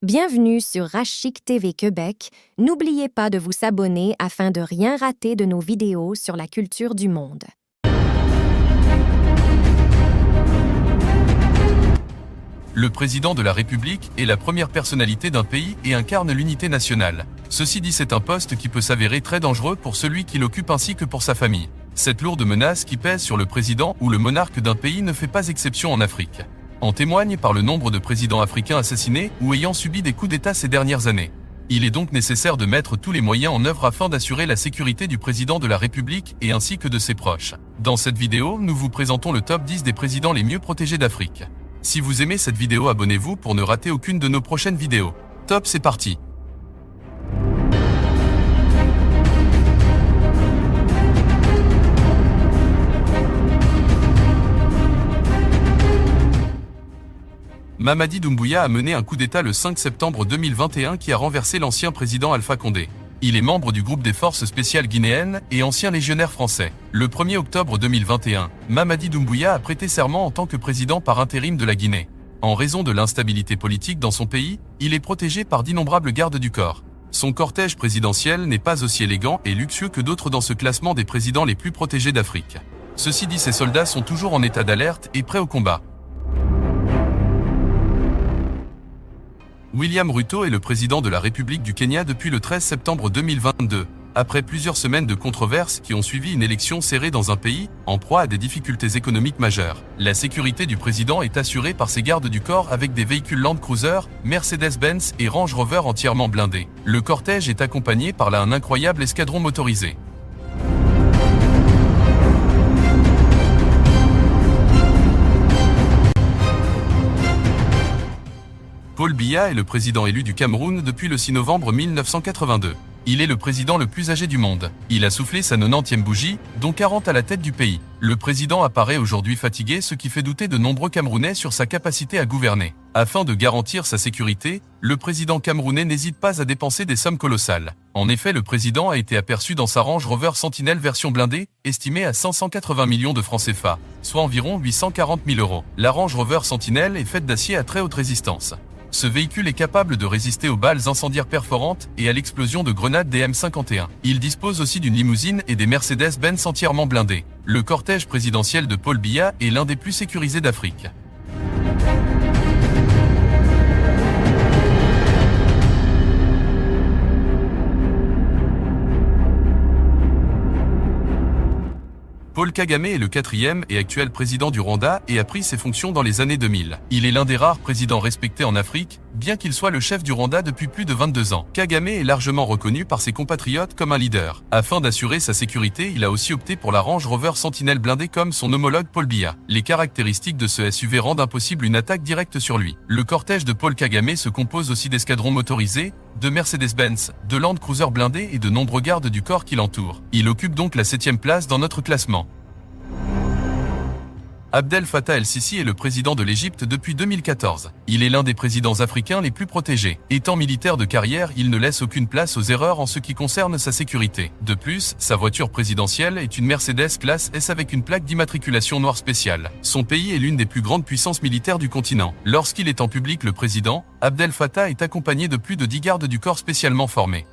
Bienvenue sur Rachik TV Québec. N'oubliez pas de vous abonner afin de rien rater de nos vidéos sur la culture du monde. Le président de la République est la première personnalité d'un pays et incarne l'unité nationale. Ceci dit, c'est un poste qui peut s'avérer très dangereux pour celui qui l'occupe ainsi que pour sa famille. Cette lourde menace qui pèse sur le président ou le monarque d'un pays ne fait pas exception en Afrique. En témoigne par le nombre de présidents africains assassinés ou ayant subi des coups d'État ces dernières années. Il est donc nécessaire de mettre tous les moyens en œuvre afin d'assurer la sécurité du président de la République et ainsi que de ses proches. Dans cette vidéo, nous vous présentons le top 10 des présidents les mieux protégés d'Afrique. Si vous aimez cette vidéo, abonnez-vous pour ne rater aucune de nos prochaines vidéos. Top, c'est parti! Mamadi Doumbouya a mené un coup d'État le 5 septembre 2021 qui a renversé l'ancien président Alpha Condé. Il est membre du groupe des forces spéciales guinéennes et ancien légionnaire français. Le 1er octobre 2021, Mamadi Doumbouya a prêté serment en tant que président par intérim de la Guinée. En raison de l'instabilité politique dans son pays, il est protégé par d'innombrables gardes du corps. Son cortège présidentiel n'est pas aussi élégant et luxueux que d'autres dans ce classement des présidents les plus protégés d'Afrique. Ceci dit, ses soldats sont toujours en état d'alerte et prêts au combat. William Ruto est le président de la République du Kenya depuis le 13 septembre 2022, après plusieurs semaines de controverses qui ont suivi une élection serrée dans un pays en proie à des difficultés économiques majeures. La sécurité du président est assurée par ses gardes du corps avec des véhicules Land Cruiser, Mercedes-Benz et Range Rover entièrement blindés. Le cortège est accompagné par un incroyable escadron motorisé. Paul Biya est le président élu du Cameroun depuis le 6 novembre 1982. Il est le président le plus âgé du monde. Il a soufflé sa 90e bougie, dont 40 à la tête du pays. Le président apparaît aujourd'hui fatigué, ce qui fait douter de nombreux Camerounais sur sa capacité à gouverner. Afin de garantir sa sécurité, le président camerounais n'hésite pas à dépenser des sommes colossales. En effet, le président a été aperçu dans sa Range Rover Sentinel version blindée, estimée à 580 millions de francs CFA, soit environ 840 000 €. La Range Rover Sentinel est faite d'acier à très haute résistance. Ce véhicule est capable de résister aux balles incendiaires perforantes et à l'explosion de grenades des M51. Il dispose aussi d'une limousine et des Mercedes-Benz entièrement blindés. Le cortège présidentiel de Paul Biya est l'un des plus sécurisés d'Afrique. Paul Kagame est le 4e et actuel président du Rwanda et a pris ses fonctions dans les années 2000. Il est l'un des rares présidents respectés en Afrique, bien qu'il soit le chef du Rwanda depuis plus de 22 ans. Kagame est largement reconnu par ses compatriotes comme un leader. Afin d'assurer sa sécurité, il a aussi opté pour la Range Rover Sentinel blindée comme son homologue Paul Biya. Les caractéristiques de ce SUV rendent impossible une attaque directe sur lui. Le cortège de Paul Kagame se compose aussi d'escadrons motorisés, de Mercedes-Benz, de Land Cruiser blindés et de nombreux gardes du corps qui l'entourent. Il occupe donc la 7e place dans notre classement. Abdel Fattah el-Sisi est le président de l'Égypte depuis 2014. Il est l'un des présidents africains les plus protégés. Étant militaire de carrière, il ne laisse aucune place aux erreurs en ce qui concerne sa sécurité. De plus, sa voiture présidentielle est une Mercedes classe S avec une plaque d'immatriculation noire spéciale. Son pays est l'une des plus grandes puissances militaires du continent. Lorsqu'il est en public, le président, Abdel Fattah est accompagné de plus de 10 gardes du corps spécialement formés.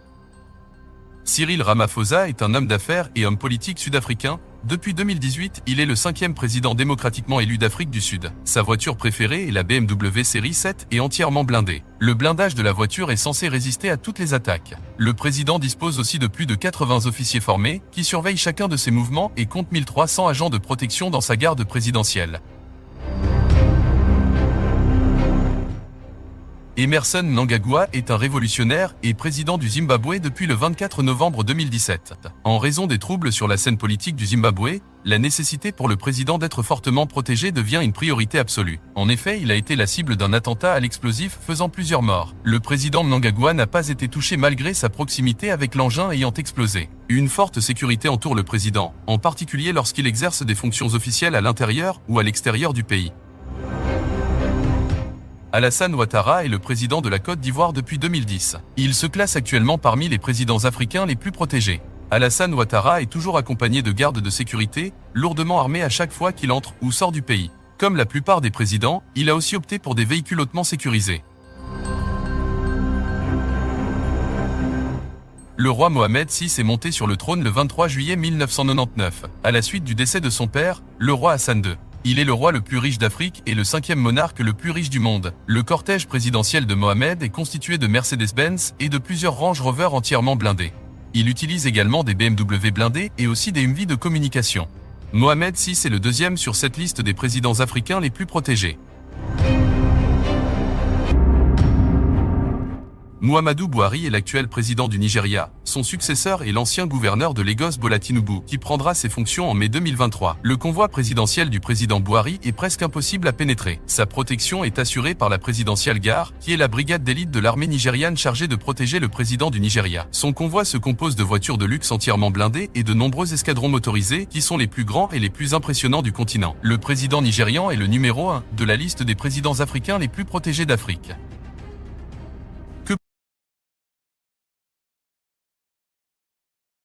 Cyril Ramaphosa est un homme d'affaires et homme politique sud-africain. Depuis 2018, il est le 5e président démocratiquement élu d'Afrique du Sud. Sa voiture préférée est la BMW série 7 et entièrement blindée. Le blindage de la voiture est censé résister à toutes les attaques. Le président dispose aussi de plus de 80 officiers formés qui surveillent chacun de ses mouvements et compte 1300 agents de protection dans sa garde présidentielle. Emmerson Mnangagwa est un révolutionnaire et président du Zimbabwe depuis le 24 novembre 2017. En raison des troubles sur la scène politique du Zimbabwe, la nécessité pour le président d'être fortement protégé devient une priorité absolue. En effet, il a été la cible d'un attentat à l'explosif faisant plusieurs morts. Le président Mnangagwa n'a pas été touché malgré sa proximité avec l'engin ayant explosé. Une forte sécurité entoure le président, en particulier lorsqu'il exerce des fonctions officielles à l'intérieur ou à l'extérieur du pays. Alassane Ouattara est le président de la Côte d'Ivoire depuis 2010. Il se classe actuellement parmi les présidents africains les plus protégés. Alassane Ouattara est toujours accompagné de gardes de sécurité, lourdement armés à chaque fois qu'il entre ou sort du pays. Comme la plupart des présidents, il a aussi opté pour des véhicules hautement sécurisés. Le roi Mohamed VI est monté sur le trône le 23 juillet 1999, à la suite du décès de son père, le roi Hassan II. Il est le roi le plus riche d'Afrique et le 5e monarque le plus riche du monde. Le cortège présidentiel de Mohamed est constitué de Mercedes-Benz et de plusieurs Range Rover entièrement blindés. Il utilise également des BMW blindés et aussi des Humvee de communication. Mohamed VI est le deuxième sur cette liste des présidents africains les plus protégés. Muhammadu Buhari est l'actuel président du Nigeria. Son successeur est l'ancien gouverneur de Lagos Bola Tinubu, qui prendra ses fonctions en mai 2023. Le convoi présidentiel du président Buhari est presque impossible à pénétrer. Sa protection est assurée par la Presidential Guard, qui est la brigade d'élite de l'armée nigériane chargée de protéger le président du Nigeria. Son convoi se compose de voitures de luxe entièrement blindées et de nombreux escadrons motorisés, qui sont les plus grands et les plus impressionnants du continent. Le président nigérian est le numéro 1 de la liste des présidents africains les plus protégés d'Afrique.